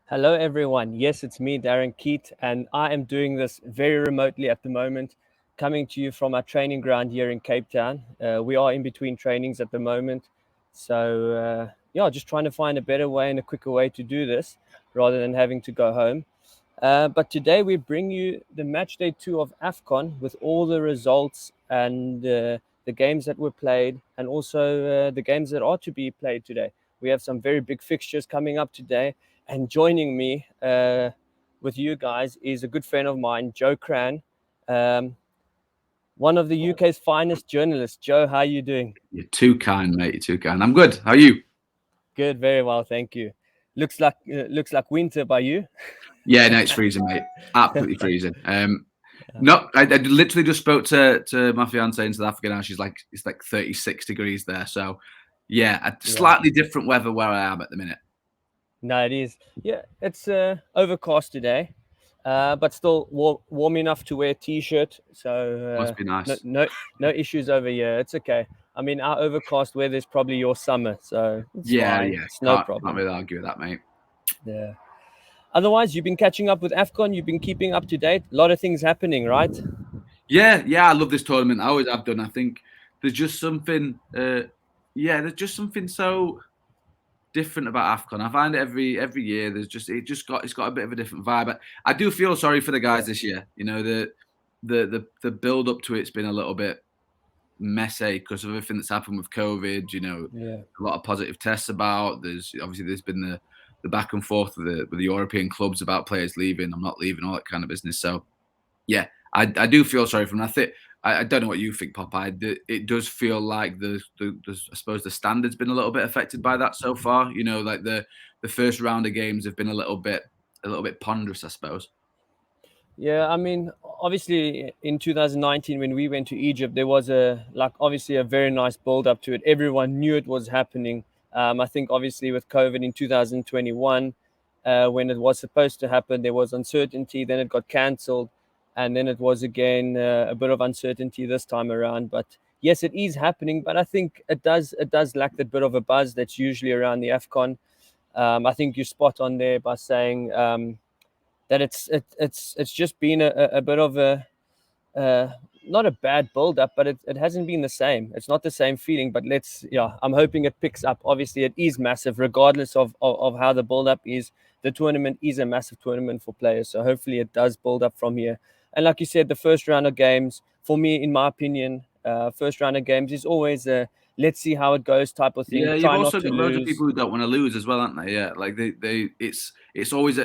Hello, everyone. Yes, it's me, Darren Keet, and I am doing this very remotely at the moment, coming to you from our training ground here in Cape Town. We are in between trainings at the moment. So, just trying to find a better way and a quicker way to do this rather than having to go home. But today we bring you the match day 2 of AFCON with all the results and the games that were played and also the games that are to be played today. We have some very big fixtures coming up today. And joining me with you guys is a good friend of mine, Joe Crann, um, one of the UK's finest journalists. Joe, how are you doing? You're too kind, mate. You're too kind. I'm good. How are you? Good, very well, thank you. Looks like winter by you. Yeah, no, it's freezing, mate. Absolutely freezing. Yeah. No, I literally just spoke to my fiance in South Africa now. She's like, it's like 36 degrees there. So, yeah, a Yeah. slightly different weather where I am at the minute. No, it is. Yeah, it's overcast today, but still warm enough to wear a t-shirt. So Must be no, nice. no, no issues over here. It's okay. I mean, our overcast weather is probably your summer, so it's Yeah, fine. yeah. It's no Can't problem. really argue with that, mate. Yeah. Otherwise, you've been catching up with AFCON. You've been keeping up to date. A lot of things happening, right? Yeah. I love this tournament. I always have done. I think there's just something. There's just something so different about AFCON. I find it every year. It's got a bit of a different vibe. But I do feel sorry for the guys Yeah. this year. You know the build up to it's been a little bit messy because of everything that's happened with COVID. You know, Yeah. a lot of positive tests about. There's been the back and forth with the European clubs about players leaving. I'm not leaving, all that kind of business. So yeah, I do feel sorry for him. I think I don't know what you think, Popeye. It does feel like I suppose the standard's been a little bit affected by that so far. You know, like the first round of games have been a little bit ponderous, I suppose. Yeah, I mean, obviously in 2019 when we went to Egypt, there was obviously a very nice build up to it. Everyone knew it was happening. I think obviously with COVID in 2021, when it was supposed to happen, there was uncertainty. Then it got cancelled, and then it was again a bit of uncertainty this time around. But yes, it is happening. But I think it does lack that bit of a buzz that's usually around the Afcon. I think you spot on there by saying. That it's just been a bit of a uh, not a bad build up, but it hasn't been the same. It's not the same feeling. But I'm hoping it picks up. Obviously, it is massive, regardless of how the build up is. The tournament is a massive tournament for players, so hopefully it does build up from here. And like you said, the first round of games, for me, in my opinion, first round of games is always a let's see how it goes type of thing. Yeah, you've Try not also to got loads of lose. people who don't want to lose as well, aren't they? Yeah, like it's always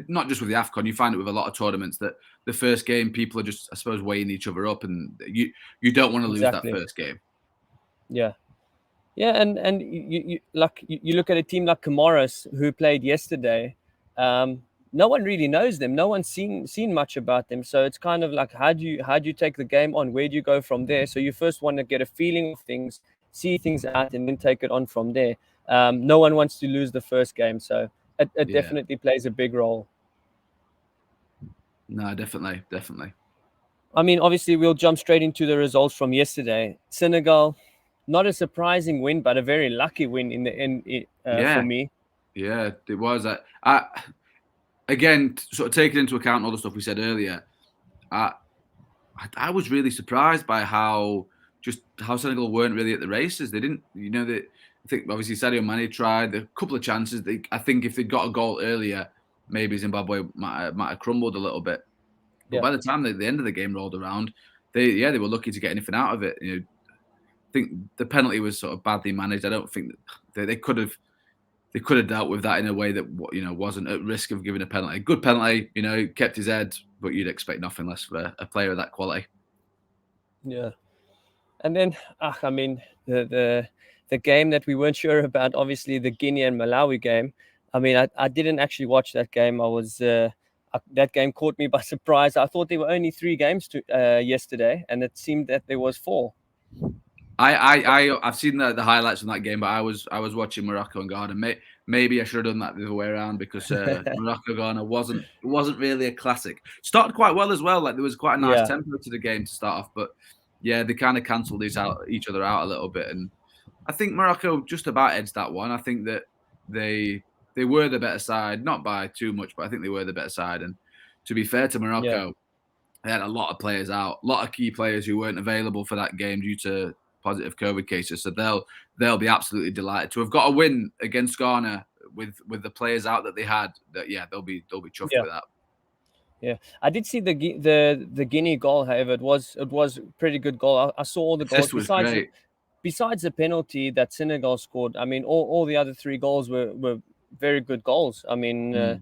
not just with the Afcon. You find it with a lot of tournaments that the first game people are just, I suppose, weighing each other up, and you don't want to lose that Exactly. first game. Yeah. Yeah, and you look at a team like Comoros who played yesterday. Um, no one really knows them. No one's seen much about them. So it's kind of like how do you take the game on? Where do you go from there? So you first want to get a feeling of things, see things out, and then take it on from there. No one wants to lose the first game, so it Yeah, definitely plays a big role. no, definitely. I mean, obviously, we'll jump straight into the results from yesterday. Senegal, not a surprising win, but a very lucky win in the end for Yeah, me. yeah, it was. Again, sort of taking into account all the stuff we said earlier, I I was really surprised by how Senegal weren't really at the races. They didn't, I think obviously Sadio Mane tried a couple of chances. I think if they'd got a goal earlier, maybe Zimbabwe might have crumbled a little bit. But Yeah. by the time the end of the game rolled around, they were lucky to get anything out of it. I think the penalty was sort of badly managed. I don't think that they could have dealt with that in a way that wasn't at risk of giving a penalty. A good penalty, kept his head, but you'd expect nothing less for a player of that quality. Yeah. And then, I mean, the game that we weren't sure about, obviously the Guinea and Malawi game. I mean, I didn't actually watch that game. That game caught me by surprise. I thought there were only three games yesterday, and it seemed that there was four. I've seen the highlights from that game, but I was watching Morocco and Ghana. Maybe I should have done that the other way around because Morocco Ghana wasn't really a classic. Started quite well as well. Like there was quite a nice Yeah. tempo to the game to start off, but yeah, they kind of cancelled each other out a little bit, and I think Morocco just about edged that one. I think that they they were the better side, not by too much, but I think they were the better side. And to be fair to Morocco, they had a lot of players out, a lot of key players who weren't available for that game due to positive COVID cases. So they'll be absolutely delighted to have got a win against Ghana with the players out that they had. That they'll be chuffed with that. Yeah, I did see the Guinea goal. However, it was a pretty good goal. I saw all the goals This was great. Besides the penalty that Senegal scored. I mean, all the other 3 goals were very good goals. I mean,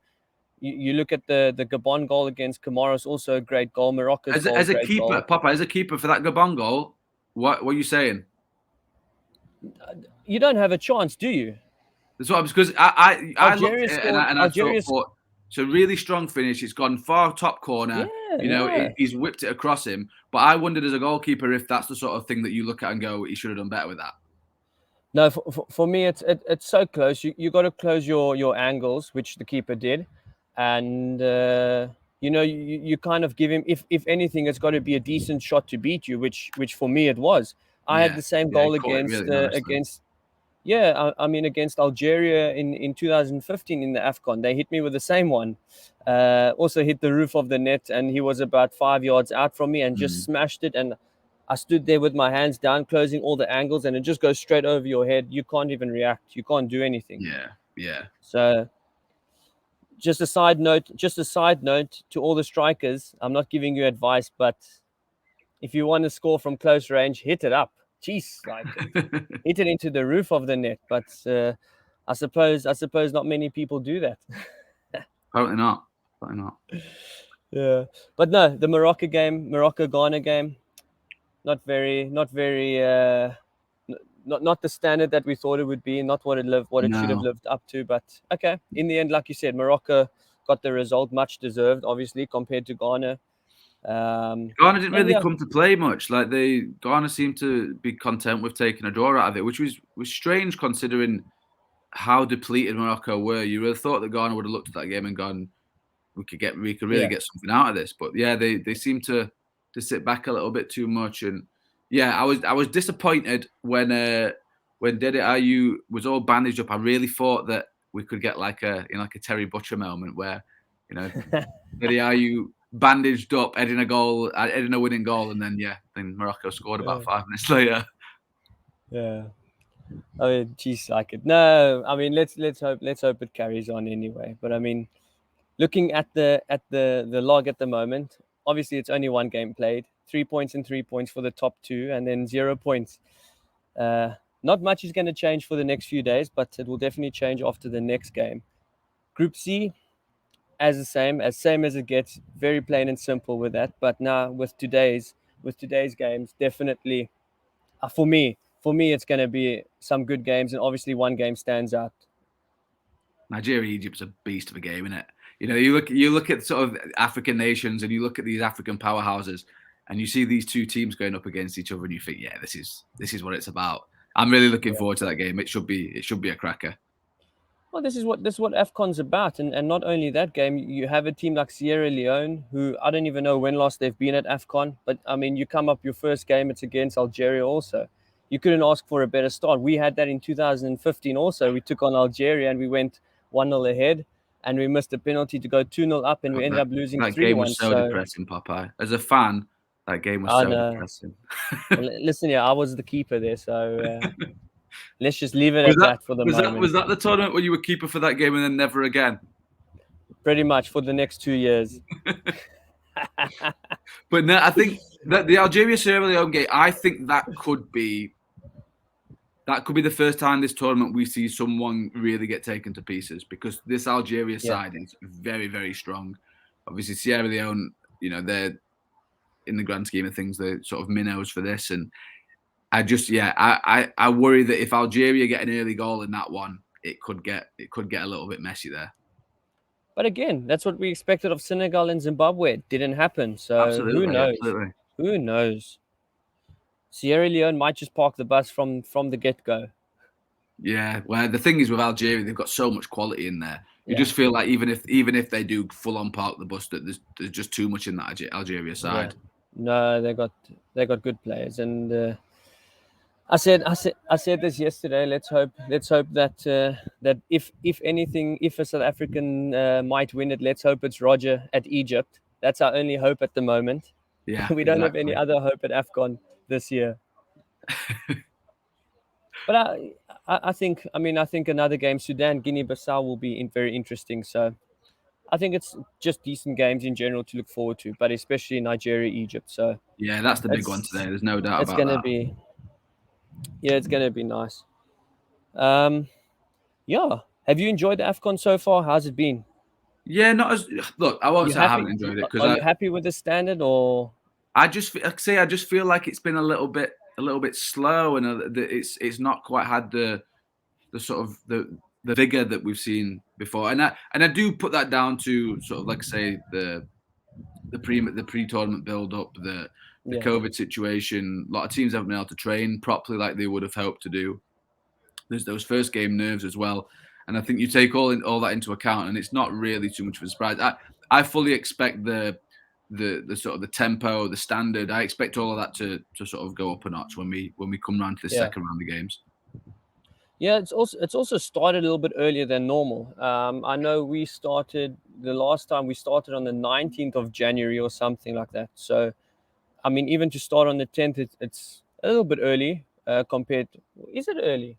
you look at the Gabon goal against Comoros, also a great goal. Morocco's goal, as a great keeper, goal. Papa, as a keeper for that Gabon goal, what are you saying? You don't have a chance, do you? That's what because I looked at it and I Algeria thought, it's a really strong finish. It's gone far top corner. He's whipped it across him. But I wondered as a goalkeeper if that's the sort of thing that you look at and go, he should have done better with that. No, for me, it's so close. You got to close your angles, which the keeper did, and you kind of give him. If anything, it's got to be a decent shot to beat you, which for me it was. I had the same goal against against Algeria in 2015 in the AFCON. They hit me with the same one. Also hit the roof of the net, and he was about 5 yards out from me and just smashed it. And I stood there with my hands down, closing all the angles, and it just goes straight over your head. You can't even react. You can't do anything. Yeah. So just a side note to all the strikers. I'm not giving you advice, but if you want to score from close range, hit it up. Jeez, hit it into the roof of the net. But I suppose not many people do that. Probably not. Yeah, but no, the Morocco-Ghana game, not the standard that we thought it would be, not what it should have lived up to. But okay, in the end, like you said, Morocco got the result, much deserved, obviously, compared to Ghana. Ghana didn't really come to play much. Like Ghana seemed to be content with taking a draw out of it, which was strange considering how depleted Morocco were. You would have thought that Ghana would have looked at that game and gone, we could really get something out of this. But they seemed to sit back a little bit too much. And I was disappointed when Dede Ayew was all bandaged up. I really thought that we could get like a Terry Butcher moment where Dede Ayew bandaged up, heading a winning goal, and then Morocco scored about 5 minutes later. Yeah. I mean, geez, like it. No, I mean, let's hope it carries on anyway. But I mean, looking at the log at the moment, obviously it's only 1 game played, 3 points and 3 points for the top 2, and then 0 points. Not much is going to change for the next few days, but it will definitely change after the next game. Group C, as the same as it gets, very plain and simple with that. But now with today's games, definitely for me, it's going to be some good games, and obviously 1 game stands out. Nigeria, Egypt's a beast of a game, isn't it? You look at sort of African nations, and you look at these African powerhouses, and you see these 2 teams going up against each other, and you think, this is what it's about. I'm really looking forward to that game. It should be a cracker. Well, this is what AFCON's about, and not only that game. You have a team like Sierra Leone, who I don't even know when last they've been at AFCON, but I mean, you come up your first game, it's against Algeria also. You couldn't ask for a better start. We had that in 2015 also. We took on Algeria and we went 1-0 ahead, and we missed a penalty to go 2-0 up, and we ended up losing 3-1. That game was so depressing, Popeye. As a fan, that game was so depressing. Listen, I was the keeper there, so let's just leave it at that for the moment. Was that the tournament where you were keeper for that game and then never again? Pretty much for the next 2 years. But no, I think that the Algeria-Sierra Leone game, I think that could be the first time this tournament we see someone really get taken to pieces, because this Algeria side is very, very strong. Obviously, Sierra Leone, they're in the grand scheme of things, they're sort of minnows for this. And I just, I worry that if Algeria get an early goal in that one, it could get a little bit messy there. But again, that's what we expected of Senegal and Zimbabwe. It didn't happen. So absolutely, who knows? Absolutely. Who knows? Sierra Leone might just park the bus from the get-go. Yeah, well, the thing is with Algeria, they've got so much quality in there. You just feel like even if they do full-on park the bus, that there's just too much in that Algeria side. Yeah. No, they got good players, and I said this yesterday. Let's hope that that if anything, if a South African might win it, let's hope it's Roger at Egypt. That's our only hope at the moment. Yeah, We don't have any exactly. other hope at AFCON this year. But I think, I think another game, Sudan, Guinea-Bissau, will be very interesting. So I think it's just decent games in general to look forward to, but especially Nigeria, Egypt. So Yeah, that's the big one it's today. There's no doubt it's about gonna that. be yeah, it's gonna be nice. Um, yeah. Have you enjoyed the AFCON so far? How's it been? Yeah, not as look. I won't You say I haven't happy? enjoyed it because Are you happy with the standard or? I just like I say I just feel like it's been a little bit slow and it's not quite had the sort of the vigor that we've seen before. And I do put that down to sort of like say the pre tournament build up, the Yeah, COVID situation. A lot of teams haven't been able to train properly like they would have hoped to do. There's those first game nerves as well, and I think you take all that into account, and it's not really too much of a surprise. I fully expect the sort of the tempo, the standard. I expect all of that to sort of go up a notch when we come round to the yeah. second round of games. Yeah, it's also started a little bit earlier than normal. I know the last time we started on the 19th of January or something like that. So, I mean, even to start on the 10th, it's a little bit early compared. Is it early?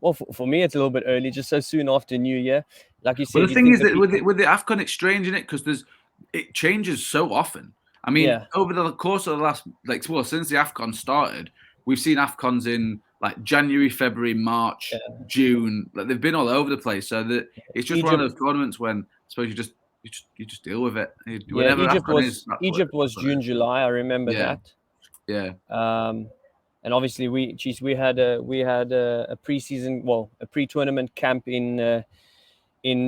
Well, for me, it's a little bit early, just so soon after New Year. Like you Well, said, the you thing think is the that people. with the AFCON, it's strange in it because it changes so often. I mean, Yeah, over the course of the last since the AFCON started, we've seen AFCONs in like January, February, March, yeah. June. Like they've been all over the place. So that it's just one of Egypt, those tournaments when I suppose you just deal with it. yeah, Whenever AFCON is, Egypt was that's what it June, is. July. I remember Yeah, that. yeah, Um, and obviously we had a preseason, well, a pre-tournament camp in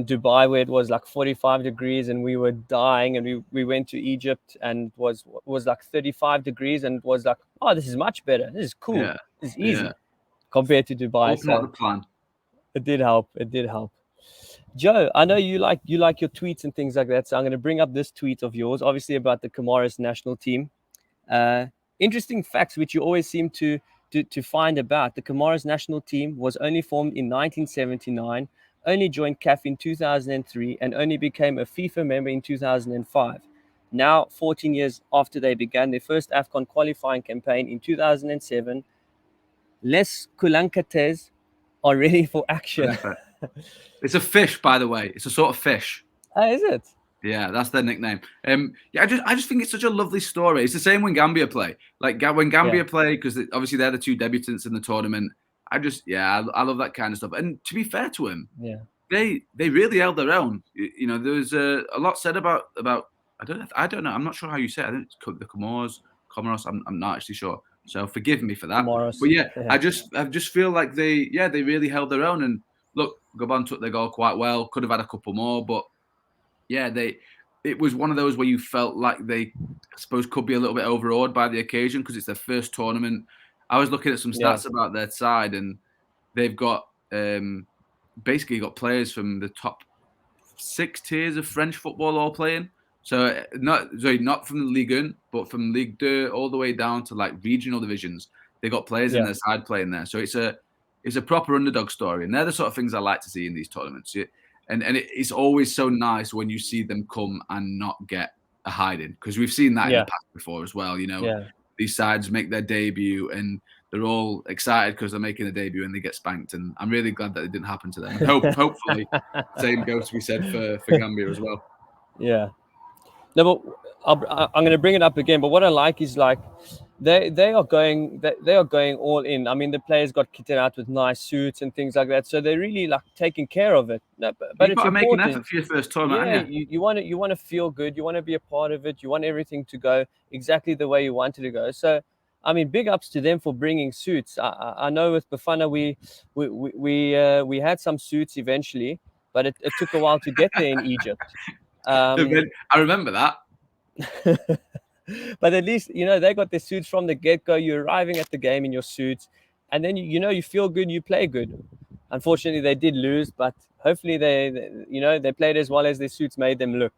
Dubai where it was like 45 degrees and we were dying, and we went to Egypt and was like 35 degrees and was like, oh, this is much better. This is cool. yeah, This is yeah. easy compared to Dubai. All part So of the plan. it did help. It did help. Joe, I know you like your tweets and things like that. So I'm going to bring up this tweet of yours, obviously about the Comoros national team. Uh, Interesting facts which you always seem to find about. The Comoros national team was only formed in 1979, only joined CAF in 2003, and only became a FIFA member in 2005. Now, 14 years after they began their first AFCON qualifying campaign in 2007, Les Kulankates are ready for action. It's a fish, by the way. It's a sort of fish. Is it? Yeah, that's their nickname. Yeah, I just think it's such a lovely story. It's the same when Gambia play. Like when Yeah, Gambia play, because obviously they're the two debutants in the tournament. I love that kind of stuff. And to be fair to him, yeah, they really held their own. You know, there was a lot said about I don't know. I'm not sure how you say it. I think it's the Comoros. I'm not actually sure. So forgive me for that. Comoros. But yeah, Yeah, I just feel like they really held their own. And look, Gabon took their goal quite well. Could have had a couple more, but yeah, it was one of those where you felt like they, I suppose, could be a little bit overawed by the occasion because it's their first tournament. I was looking at some yeah, stats about their side, and they've got basically got players from the top 6 tiers of French football all playing. So not from the Ligue 1, but from Ligue 2 all the way down to like regional divisions. They got players in yeah, their side playing there. So it's a proper underdog story, and they're the sort of things I like to see in these tournaments. It's always so nice when you see them come and not get a hiding because we've seen that in the yeah, past before as well. You know, yeah. these sides make their debut and they're all excited because they're making a debut and they get spanked. And I'm really glad that it didn't happen to them. And hopefully, same goes to be said for Gambia as well. Yeah. No, but I'm going to bring it up again. But what I like is like they are going all in. I mean, the players got kitted out with nice suits and things like that, so they're really like taking care of it. No, but You've it's got to make an effort important. for your first tournament, Yeah, haven't you? you want to feel good. You want to be a part of it. You want everything to go exactly the way you want it to go. So, I mean, big ups to them for bringing suits. I know with Bafana we had some suits eventually, but it took a while to get there in Egypt. Um, I remember that. but at least they got their suits from the get-go. You're arriving at the game in your suits, and then you feel good, you play good. Unfortunately they did lose, but hopefully they played as well as their suits made them look.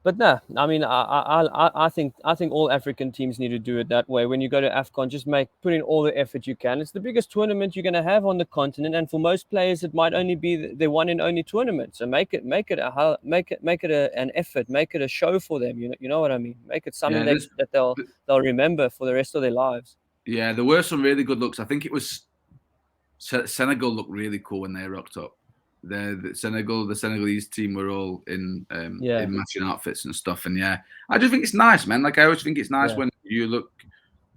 But no, I mean, I think all African teams need to do it that way. When you go to AFCON, just put in all the effort you can. It's the biggest tournament you're going to have on the continent, and for most players, it might only be their one and only tournament. So make it an effort, make it a show for them. You know what I mean? Make it something Yeah, that they'll remember for the rest of their lives. yeah, there were some really good looks. I think it was Senegal looked really cool when they rocked up. The Senegalese team were all Yeah, in matching outfits and stuff. And yeah, I just think it's nice, man. Like I always think it's nice yeah, when you look,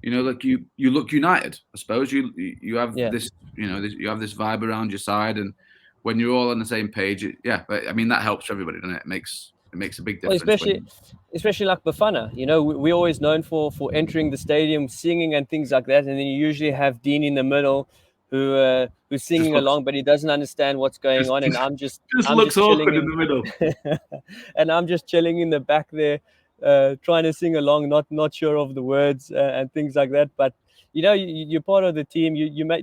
like you look united. I suppose you have yeah. this, you have this vibe around your side, and when you're all on the same page, yeah. But I mean, that helps for everybody, doesn't it? It makes a big Well, difference especially like Bafana, we're always known for entering the stadium, singing and things like that, and then you usually have Dean in the middle, who's just singing looks along, but he doesn't understand what's going on, and I'm just just I'm looks just chilling awkward in the middle. and I'm just chilling in the back there, trying to sing along, not sure of the words and things like that, but. You're part of the team.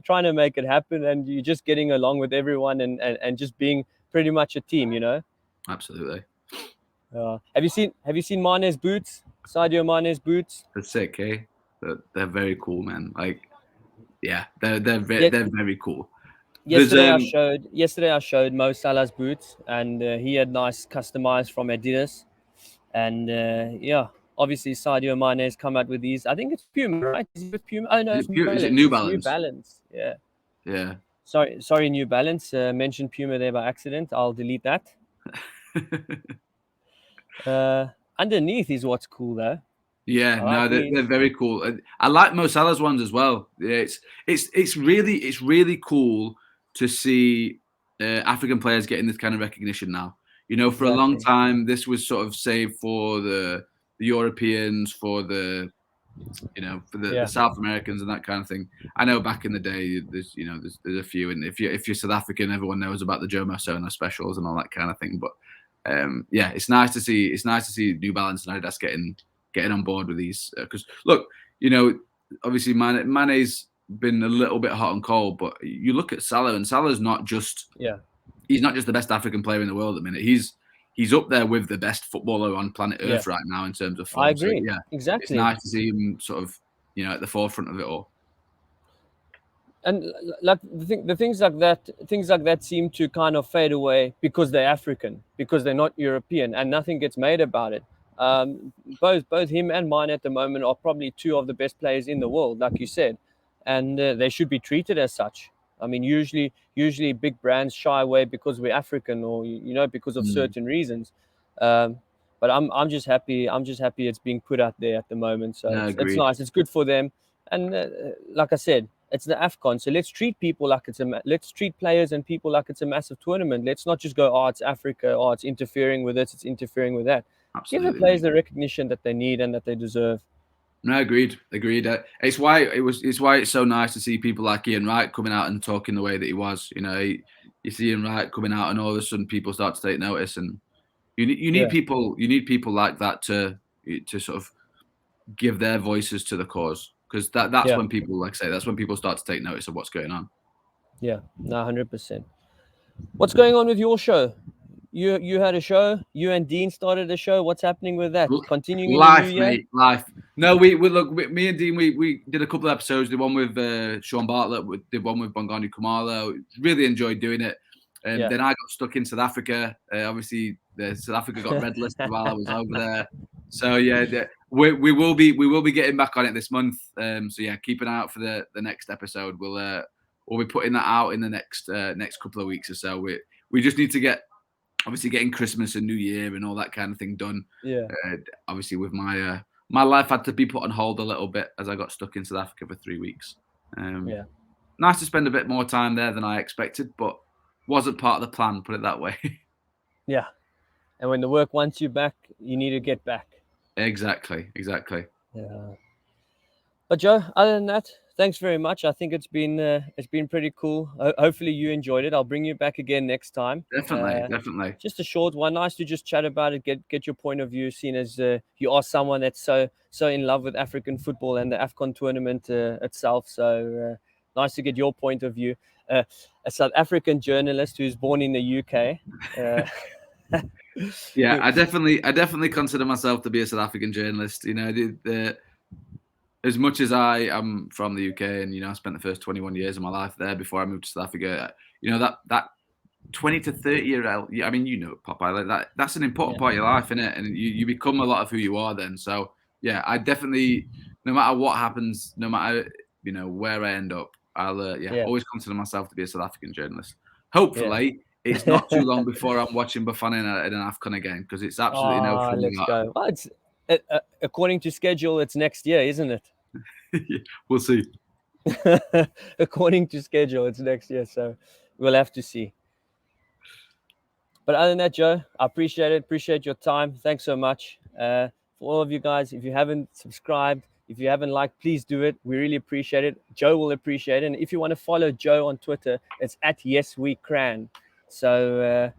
Trying to make it happen, and you're just getting along with everyone, and just being pretty much a team. Absolutely. Have you seen Mane's boots? Sadio Mane's boots? They're sick, eh? They're very cool, man. Like, yeah, they're Yet very cool. There's yesterday I showed Mo Salah's boots, and he had nice customized from Adidas, and yeah, obviously Sadio Mane's come out with these. I think it's Puma, right? Is it with Puma? Oh no, it's New is it Balance. New It's New Balance? Balance. Yeah. Yeah. Sorry, New Balance. Mentioned Puma there by accident. I'll delete that. Uh, Underneath is what's cool though. Yeah, I like no, they're these. very cool. I like Mo Salah's ones as well. Yeah, it's really cool to see African players getting this kind of recognition now. For a long Exactly. time, this was sort of saved for the Europeans, for the Yeah. South Americans and that kind of thing. I know back in the day, there's a few, and if you're South African, everyone knows about the Joe Masona specials and all that kind of thing. But yeah, it's nice to see New Balance and Adidas getting on board with these because look, obviously Mane's been a little bit hot and cold, but you look at Salah, and Salah's Yeah. he's not just the best African player in the world at the minute. He's up there with the best footballer on planet Yeah. Earth right now in terms of I form. So agree. yeah, it's Exactly. nice to see him sort of at the forefront of it all. And like the things like that seem to kind of fade away because they're African, because they're not European, and nothing gets made about it. Both him and mine at the moment are probably two of the best players in the world, like you said, and they should be treated as such. I mean, usually big brands shy away because we're African, or because of Mm. certain reasons. Um, but I'm just happy. I'm just happy it's being put out there at the moment. So No, it's agreed. nice. It's good for them, and like I said, it's the AFCON. So let's treat people like let's treat players and people like it's a massive tournament. Let's not just go, oh, it's Africa, oh, it's interfering with this, it's interfering with that. Give the Absolutely, players mate. the recognition that they need and that they deserve. No, agreed. It's why it's so nice to see people like Ian Wright coming out and talking the way that he was. You see Ian Wright coming out, and all of a sudden people start to take notice, and Yeah, you need people like that to sort of give their voices to the cause, because that's yeah, when people, like I say, that's when people start to take notice of what's going on. yeah. No, 100%. What's going on with your show? You had a show. You and Dean started a show. What's happening with that? Continuing in the new Life, year? mate, life. No, me and Dean, we did a couple of episodes. Did one with Sean Bartlett, did one with Bongani Kumalo. Really enjoyed doing it. Yeah. Then I got stuck in South Africa. Obviously, South Africa got red listed while I was over there. So yeah, we will be getting back on it this month. So yeah, keep an eye out for the next episode. We'll be putting that out in the next couple of weeks or so. We just need to obviously getting Christmas and New Year and all that kind of thing done. Yeah. Obviously, with my life had to be put on hold a little bit as I got stuck in South Africa for 3 weeks. Yeah. Nice to spend a bit more time there than I expected, but wasn't part of the plan. Put it that way. Yeah. And when the work wants you back, you need to get back. Exactly. Yeah. But Joe, other than that, thanks very much. I think it's been pretty cool. Hopefully you enjoyed it. I'll bring you back again next time. Definitely. Just a short one. Nice to just chat about it, get your point of view, seeing as you are someone that's so in love with African football and the AFCON tournament itself. So nice to get your point of view. A South African journalist who's born in the UK. Yeah, I definitely consider myself to be a South African journalist. You know, as much as I am from the UK, and I spent the first 21 years of my life there before I moved to South Africa. That 20 to 30 year old. I mean, Popeye, like that. That's an important part of your life, isn't it? And you become a lot of who you are then. So yeah, I definitely, no matter what happens, no matter where I end up, I'll always consider myself to be a South African journalist. Hopefully, it's not too long before I'm watching Bafana in an AFCON again, because it's absolutely no fun Let's without go. Well, it's according to schedule, it's next year, isn't it? We'll see. According to schedule, it's next year, so we'll have to see. But other than that, Joe, I appreciate it. Appreciate your time. Thanks so much. For all of you guys, if you haven't subscribed, if you haven't liked, please do it. We really appreciate it. Joe will appreciate it. And if you want to follow Joe on Twitter, it's at YesWeCrann. So,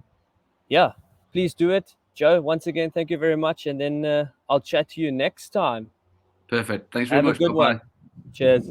yeah, please do it. Joe, once again, thank you very much. And then I'll chat to you next time. Perfect. Thanks very Have a much. good Bye-bye. one. Cheers.